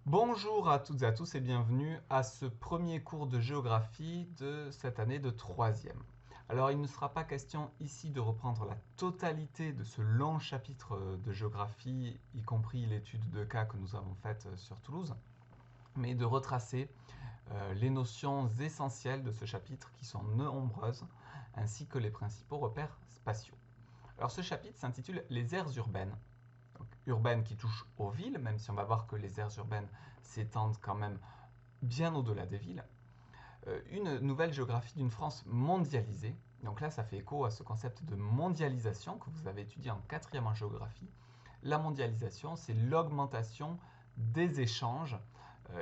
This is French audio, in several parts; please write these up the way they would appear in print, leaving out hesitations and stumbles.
Bonjour à toutes et à tous et bienvenue à ce premier cours de géographie de cette année de troisième. Alors il ne sera pas question ici de reprendre la totalité de ce long chapitre de géographie, y compris l'étude de cas que nous avons faite sur Toulouse, mais de retracer les notions essentielles de ce chapitre qui sont nombreuses, ainsi que les principaux repères spatiaux. Alors ce chapitre s'intitule Les aires urbaines. Donc, urbaines qui touchent aux villes, même si on va voir que les aires urbaines s'étendent quand même bien au-delà des villes. Une nouvelle géographie d'une France mondialisée. Donc là, ça fait écho à ce concept de mondialisation que vous avez étudié en quatrième en géographie. La mondialisation, c'est l'augmentation des échanges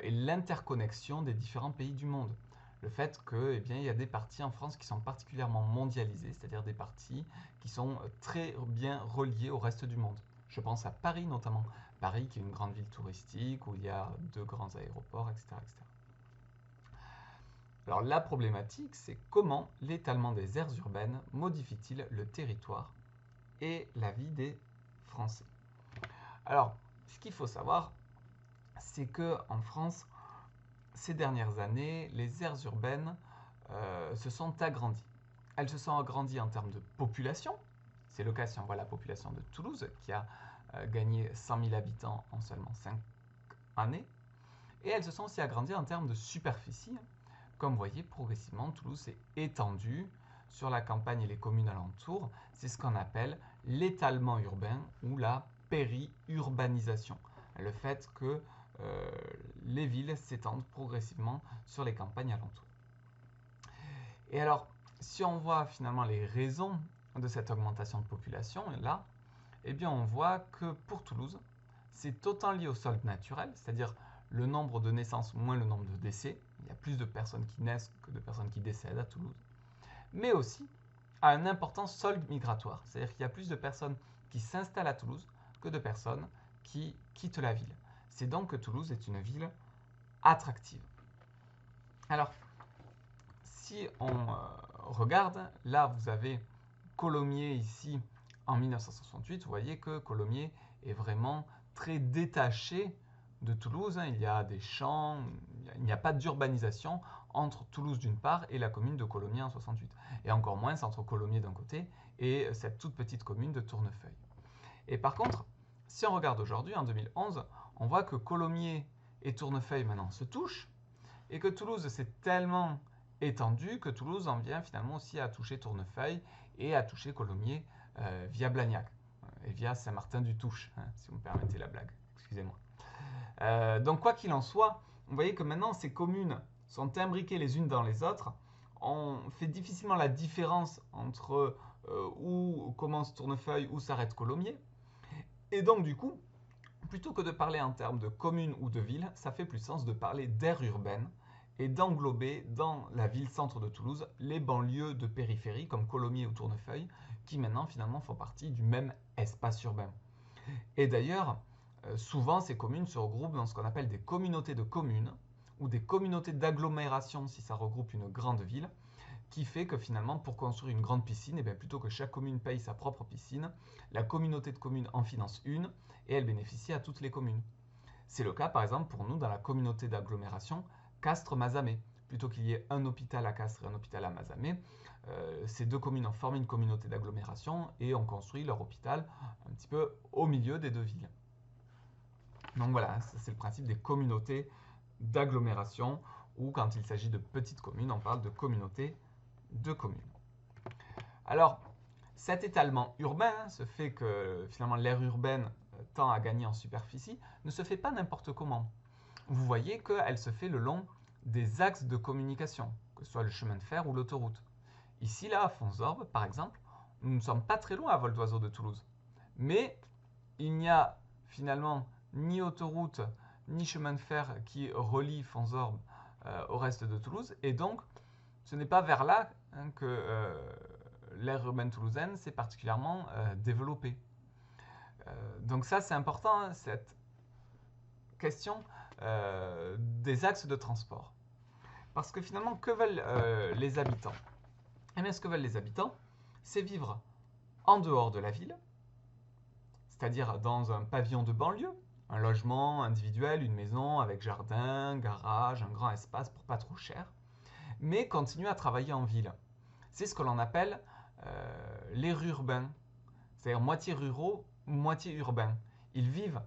et l'interconnexion des différents pays du monde. Le fait qu'il y a des parties en France qui sont particulièrement mondialisées, c'est-à-dire des parties qui sont très bien reliées au reste du monde. Je pense à Paris notamment. Paris qui est une grande ville touristique où il y a deux grands aéroports, etc. etc. Alors la problématique, c'est comment l'étalement des aires urbaines modifie-t-il le territoire et la vie des Français. Alors, ce qu'il faut savoir, c'est que en France, ces dernières années, les aires urbaines se sont agrandies. Elles se sont agrandies en termes de population. C'est le cas si on voit la population de Toulouse, qui a gagné 100 000 habitants en seulement 5 années. Et elles se sont aussi agrandies en termes de superficie. Comme vous voyez, progressivement, Toulouse s'est étendue sur la campagne et les communes alentours. C'est ce qu'on appelle l'étalement urbain ou la périurbanisation. Le fait que les villes s'étendent progressivement sur les campagnes alentours. Et alors, si on voit finalement les raisons de cette augmentation de population, là, eh bien on voit que pour Toulouse, c'est autant lié au solde naturel, c'est-à-dire le nombre de naissances moins le nombre de décès. Il y a plus de personnes qui naissent que de personnes qui décèdent à Toulouse. Mais aussi à un important solde migratoire, c'est-à-dire qu'il y a plus de personnes qui s'installent à Toulouse que de personnes qui quittent la ville. C'est donc que Toulouse est une ville attractive. Alors, si on regarde, là vous avez Colomiers ici en 1968, vous voyez que Colomiers est vraiment très détaché de Toulouse. Il y a des champs, il n'y a pas d'urbanisation entre Toulouse d'une part et la commune de Colomiers en 68. Et encore moins entre Colomiers d'un côté et cette toute petite commune de Tournefeuille. Et par contre, si on regarde aujourd'hui, en 2011, on voit que Colomiers et Tournefeuille maintenant se touchent et que Toulouse s'est tellement étendue que Toulouse en vient finalement aussi à toucher Tournefeuille et à toucher Colomiers via Blagnac et via Saint-Martin-du-Touche, hein, si vous me permettez la blague, excusez-moi. Donc quoi qu'il en soit, vous voyez que maintenant ces communes sont imbriquées les unes dans les autres. On fait difficilement la différence entre où commence Tournefeuille, où s'arrête Colomiers. Et donc du coup, plutôt que de parler en termes de communes ou de villes, ça fait plus sens de parler d'aires urbaines et d'englober dans la ville-centre de Toulouse les banlieues de périphérie comme Colomiers ou Tournefeuille qui maintenant finalement font partie du même espace urbain. Et d'ailleurs, souvent ces communes se regroupent dans ce qu'on appelle des communautés de communes ou des communautés d'agglomération si ça regroupe une grande ville, qui fait que finalement pour construire une grande piscine, et bien plutôt que chaque commune paye sa propre piscine, la communauté de communes en finance une et elle bénéficie à toutes les communes. C'est le cas par exemple pour nous dans la communauté d'agglomération Castres-Mazamet. Plutôt qu'il y ait un hôpital à Castres et un hôpital à Mazamet, ces deux communes ont formé une communauté d'agglomération et ont construit leur hôpital un petit peu au milieu des deux villes. Donc voilà, c'est le principe des communautés d'agglomération, ou quand il s'agit de petites communes, on parle de communautés de communes. Alors, cet étalement urbain, ce fait que finalement l'aire urbaine tend à gagner en superficie, ne se fait pas n'importe comment. Vous voyez qu'elle se fait le long des axes de communication, que ce soit le chemin de fer ou l'autoroute. Ici, là, à Fonsorbe, par exemple, nous ne sommes pas très loin à vol d'oiseau de Toulouse. Mais il n'y a finalement ni autoroute, ni chemin de fer qui relie Fonsorbe au reste de Toulouse. Et donc, ce n'est pas vers là que l'aire urbaine toulousaine s'est particulièrement développée. Donc ça, c'est important, hein, cette question des axes de transport. Parce que finalement, que veulent les habitants? Eh bien, ce que veulent les habitants, c'est vivre en dehors de la ville, c'est-à-dire dans un pavillon de banlieue, un logement individuel, une maison avec jardin, garage, un grand espace pour pas trop cher, mais continuent à travailler en ville. C'est ce que l'on appelle les rurbains, c'est-à-dire moitié ruraux, moitié urbains. Ils vivent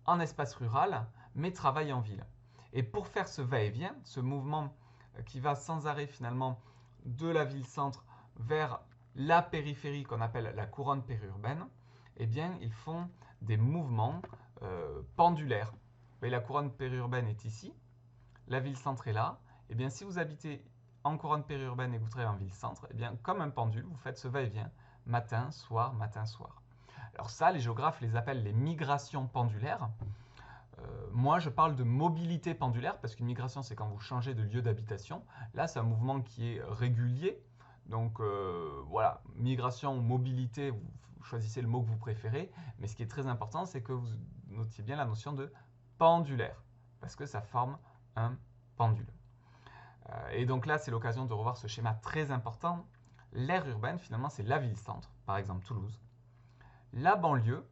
en espace rural, mais travaillent en ville. Et pour faire ce va-et-vient, ce mouvement qui va sans arrêt finalement de la ville-centre vers la périphérie qu'on appelle la couronne périurbaine, eh bien, ils font des mouvements pendulaires. Et la couronne périurbaine est ici, la ville-centre est là. Eh bien, si vous habitez en couronne périurbaine et que vous travaillez en ville-centre, eh bien, comme un pendule, vous faites ce va-et-vient matin, soir, matin, soir. Alors ça, les géographes les appellent les migrations pendulaires. Moi, je parle de mobilité pendulaire parce qu'une migration, c'est quand vous changez de lieu d'habitation. Là, c'est un mouvement qui est régulier. Donc voilà, migration ou mobilité, vous choisissez le mot que vous préférez. Mais ce qui est très important, c'est que vous notiez bien la notion de pendulaire parce que ça forme un pendule. Et donc là, c'est l'occasion de revoir ce schéma très important. L'aire urbaine, finalement, c'est la ville-centre, par exemple Toulouse. La banlieue,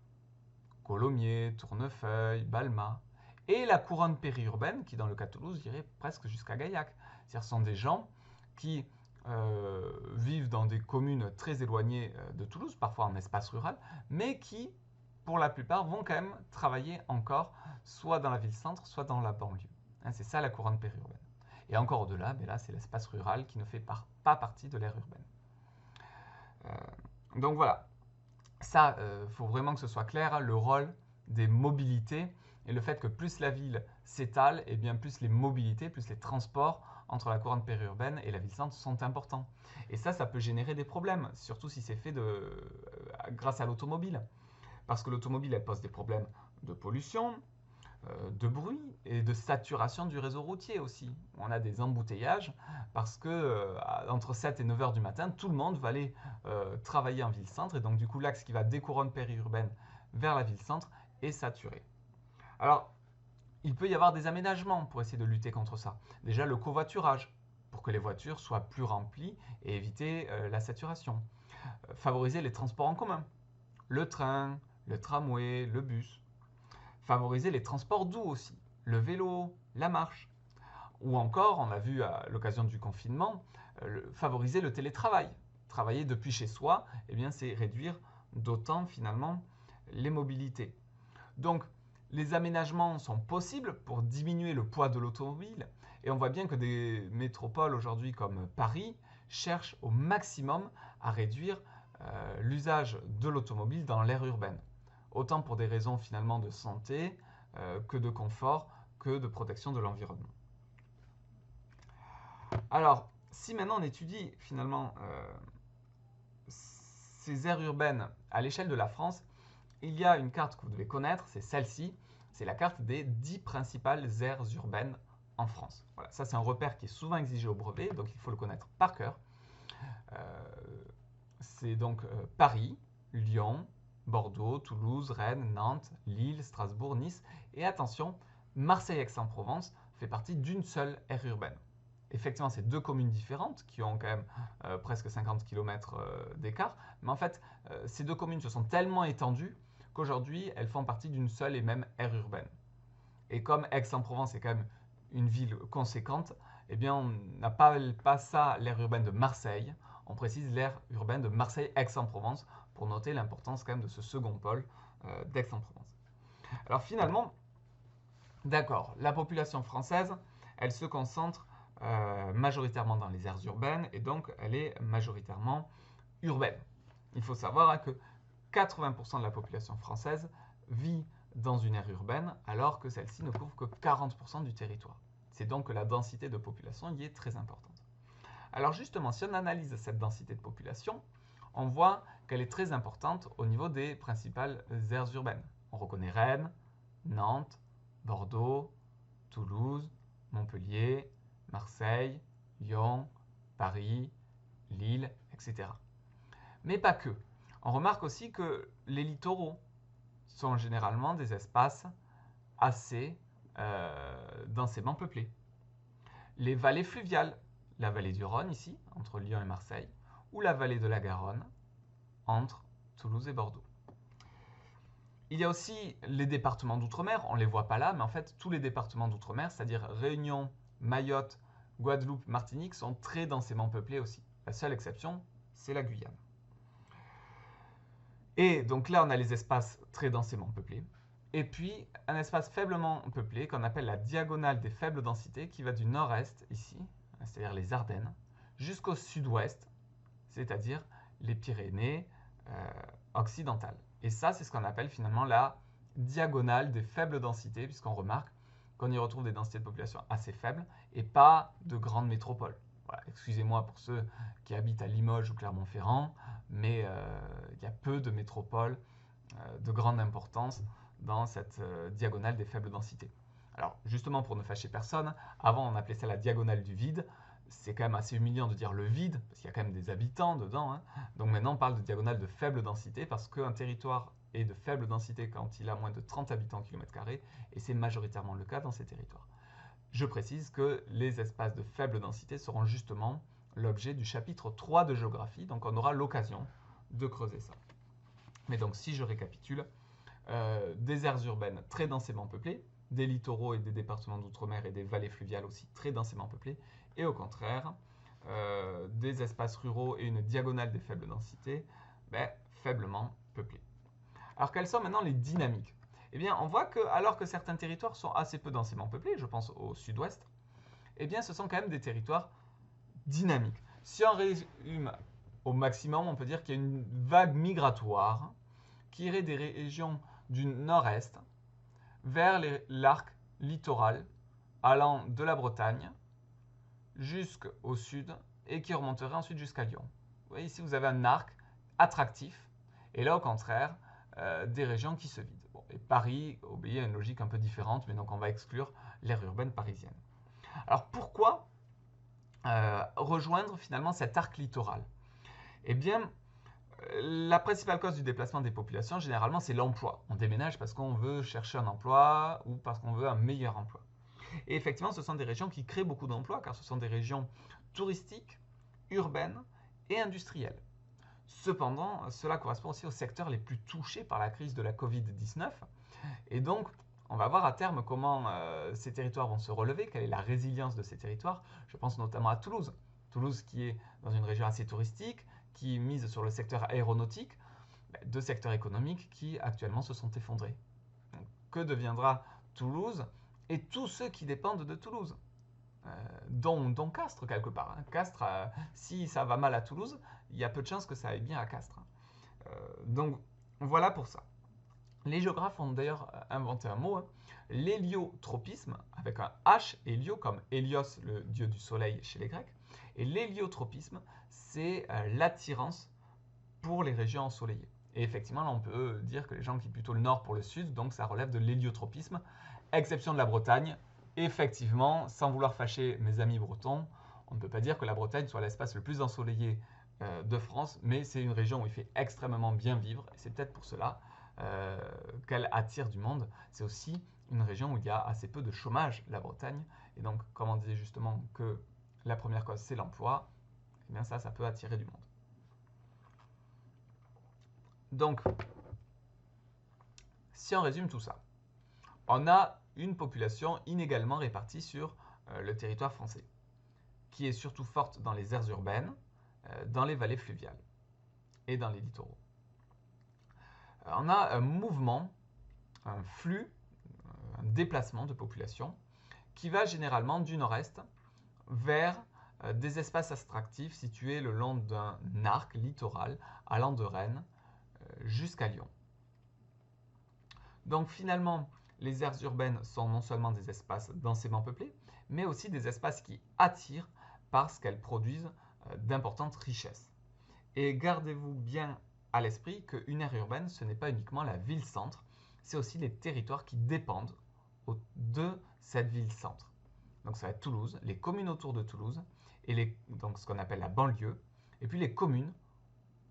Colomiers, Tournefeuille, Balma, et la couronne périurbaine, qui dans le cas de Toulouse irait presque jusqu'à Gaillac. C'est-à-dire ce sont des gens qui vivent dans des communes très éloignées de Toulouse, parfois en espace rural, mais qui, pour la plupart, vont quand même travailler encore soit dans la ville-centre, soit dans la banlieue. Hein, c'est ça la couronne périurbaine. Et encore au-delà, ben là, c'est l'espace rural qui ne fait pas partie de l'aire urbaine. Donc voilà, ça, faut vraiment que ce soit clair, hein, le rôle des mobilités et le fait que plus la ville s'étale, et bien plus les mobilités, plus les transports entre la couronne périurbaine et la ville-centre sont importants. Et ça peut générer des problèmes, surtout si c'est fait grâce à l'automobile. Parce que l'automobile, elle pose des problèmes de pollution, de bruit et de saturation du réseau routier aussi. On a des embouteillages parce que entre 7 et 9 heures du matin, tout le monde va aller travailler en ville-centre et donc du coup l'axe qui va des couronnes périurbaines vers la ville-centre est saturé. Alors, il peut y avoir des aménagements pour essayer de lutter contre ça. Déjà le covoiturage, pour que les voitures soient plus remplies et éviter la saturation. Favoriser les transports en commun, le train, le tramway, le bus. Favoriser les transports doux aussi, le vélo, la marche. Ou encore, on a vu à l'occasion du confinement, favoriser le télétravail. Travailler depuis chez soi, eh bien, c'est réduire d'autant finalement les mobilités. Donc, les aménagements sont possibles pour diminuer le poids de l'automobile. Et on voit bien que des métropoles aujourd'hui comme Paris cherchent au maximum à réduire l'usage de l'automobile dans l'aire urbaine. Autant pour des raisons finalement de santé, que de confort, que de protection de l'environnement. Alors, si maintenant on étudie finalement ces aires urbaines à l'échelle de la France, il y a une carte que vous devez connaître, c'est celle-ci, c'est la carte des 10 principales aires urbaines en France. Voilà, ça c'est un repère qui est souvent exigé au brevet, donc il faut le connaître par cœur. C'est donc Paris, Lyon, Bordeaux, Toulouse, Rennes, Nantes, Lille, Strasbourg, Nice. Et attention, Marseille-Aix-en-Provence fait partie d'une seule aire urbaine. Effectivement, c'est deux communes différentes qui ont quand même presque 50 km d'écart. Mais en fait, ces deux communes se sont tellement étendues qu'aujourd'hui, elles font partie d'une seule et même aire urbaine. Et comme Aix-en-Provence est quand même une ville conséquente, eh bien, on n'a pas ça l'aire urbaine de Marseille. On précise l'aire urbaine de Marseille-Aix-en-Provence pour noter l'importance quand même de ce second pôle d'Aix-en-Provence. Alors finalement, d'accord, la population française, elle se concentre majoritairement dans les aires urbaines et donc elle est majoritairement urbaine. Il faut savoir hein, que 80% de la population française vit dans une aire urbaine alors que celle-ci ne couvre que 40% du territoire. C'est donc que la densité de population y est très importante. Alors justement, si on analyse cette densité de population, on voit qu'elle est très importante au niveau des principales aires urbaines. On reconnaît Rennes, Nantes, Bordeaux, Toulouse, Montpellier, Marseille, Lyon, Paris, Lille, etc. Mais pas que. On remarque aussi que les littoraux sont généralement des espaces assez densément peuplés. Les vallées fluviales, la vallée du Rhône ici, entre Lyon et Marseille, ou la vallée de la Garonne, entre Toulouse et Bordeaux. Il y a aussi les départements d'outre-mer, on ne les voit pas là, mais en fait tous les départements d'outre-mer, c'est-à-dire Réunion, Mayotte, Guadeloupe, Martinique, sont très densément peuplés aussi. La seule exception, c'est la Guyane. Et donc là, on a les espaces très densément peuplés. Et puis, un espace faiblement peuplé qu'on appelle la diagonale des faibles densités qui va du nord-est, ici, c'est-à-dire les Ardennes, jusqu'au sud-ouest, c'est-à-dire les Pyrénées occidentales. Et ça, c'est ce qu'on appelle finalement la diagonale des faibles densités, puisqu'on remarque qu'on y retrouve des densités de population assez faibles et pas de grandes métropoles. Voilà, excusez-moi pour ceux qui habitent à Limoges ou Clermont-Ferrand, mais il y a peu de métropoles de grande importance dans cette diagonale des faibles densités. Alors, justement, pour ne fâcher personne, avant on appelait ça la diagonale du vide. C'est quand même assez humiliant de dire le vide, parce qu'il y a quand même des habitants dedans. Hein. Donc maintenant, on parle de diagonale de faible densité, parce qu'un territoire est de faible densité quand il a moins de 30 habitants au kilomètre carré, et c'est majoritairement le cas dans ces territoires. Je précise que les espaces de faible densité seront justement l'objet du chapitre 3 de géographie, donc on aura l'occasion de creuser ça. Mais donc si je récapitule, des aires urbaines très densément peuplées, des littoraux et des départements d'outre-mer et des vallées fluviales aussi très densément peuplées, et au contraire, des espaces ruraux et une diagonale des faibles densités faiblement peuplés. Alors quelles sont maintenant les dynamiques? Eh bien, on voit que alors que certains territoires sont assez peu densément peuplés, je pense au sud-ouest, eh bien ce sont quand même des territoires dynamiques. Si on résume au maximum, on peut dire qu'il y a une vague migratoire qui irait des régions du nord-est vers l'arc littoral allant de la Bretagne jusqu'au sud et qui remonterait ensuite jusqu'à Lyon. Vous voyez ici, vous avez un arc attractif et là, au contraire, des régions qui se vident. Bon, et Paris obéit à une logique un peu différente, mais donc on va exclure l'aire urbaine parisienne. Alors pourquoi rejoindre finalement cet arc littoral? Eh bien, la principale cause du déplacement des populations, généralement, c'est l'emploi. On déménage parce qu'on veut chercher un emploi ou parce qu'on veut un meilleur emploi. Et effectivement, ce sont des régions qui créent beaucoup d'emplois, car ce sont des régions touristiques, urbaines et industrielles. Cependant, cela correspond aussi aux secteurs les plus touchés par la crise de la Covid-19. Et donc, on va voir à terme comment ces territoires vont se relever, quelle est la résilience de ces territoires. Je pense notamment à Toulouse. Toulouse qui est dans une région assez touristique, qui mise sur le secteur aéronautique, deux secteurs économiques qui actuellement se sont effondrés. Donc, que deviendra Toulouse et tous ceux qui dépendent de Toulouse, dont Castres quelque part. Hein. Castres, si ça va mal à Toulouse, il y a peu de chances que ça aille bien à Castres. Donc voilà pour ça. Les géographes ont d'ailleurs inventé un mot, hein, l'héliotropisme, avec un H, hélio, comme Hélios, le dieu du soleil chez les Grecs. Et l'héliotropisme, c'est l'attirance pour les régions ensoleillées. Et effectivement, là, on peut dire que les gens quittent plutôt le nord pour le sud, donc ça relève de l'héliotropisme, exception de la Bretagne. Effectivement, sans vouloir fâcher mes amis bretons, on ne peut pas dire que la Bretagne soit l'espace le plus ensoleillé de France, mais c'est une région où il fait extrêmement bien vivre, et c'est peut-être pour cela qu'elle attire du monde. C'est aussi une région où il y a assez peu de chômage, la Bretagne, et donc, comme on disait justement que la première cause c'est l'emploi, eh bien ça peut attirer du monde. Donc, si on résume tout ça, on a une population inégalement répartie sur le territoire français, qui est surtout forte dans les aires urbaines, dans les vallées fluviales et dans les littoraux. On a un mouvement, un flux, un déplacement de population qui va généralement du nord-est vers des espaces attractifs situés le long d'un arc littoral allant de Rennes jusqu'à Lyon. Donc finalement, les aires urbaines sont non seulement des espaces densément peuplés, mais aussi des espaces qui attirent parce qu'elles produisent d'importantes richesses. Et gardez-vous bien à l'esprit qu'une aire urbaine, ce n'est pas uniquement la ville-centre, c'est aussi les territoires qui dépendent de cette ville-centre. Donc ça va être Toulouse, les communes autour de Toulouse, et donc ce qu'on appelle la banlieue, et puis les communes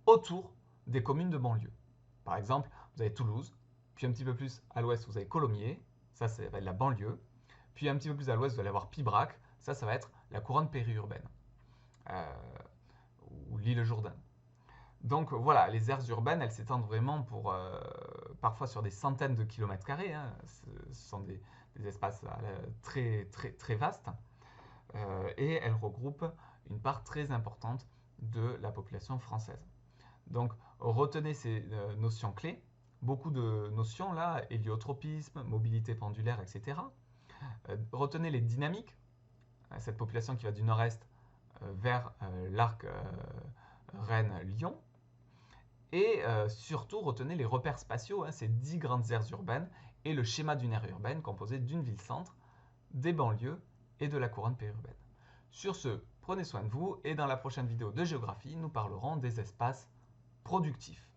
autour des communes de banlieue. Par exemple, vous avez Toulouse, puis un petit peu plus à l'ouest, vous avez Colomiers, ça va être la banlieue, puis un petit peu plus à l'ouest, vous allez avoir Pibrac, ça va être la couronne périurbaine, ou l'île Jourdain. Donc voilà, les aires urbaines, elles s'étendent vraiment pour parfois sur des centaines de kilomètres carrés, hein, ce sont des espaces très vastes, et elles regroupent une part très importante de la population française. Donc retenez ces notions clés, beaucoup de notions là, héliotropisme, mobilité pendulaire, etc. Retenez les dynamiques, cette population qui va du nord-est vers l'arc Rennes-Lyon. Et surtout, retenez les repères spatiaux, hein, ces 10 grandes aires urbaines et le schéma d'une aire urbaine composé d'une ville-centre, des banlieues et de la couronne périurbaine. Sur ce, prenez soin de vous et dans la prochaine vidéo de géographie, nous parlerons des espaces productifs.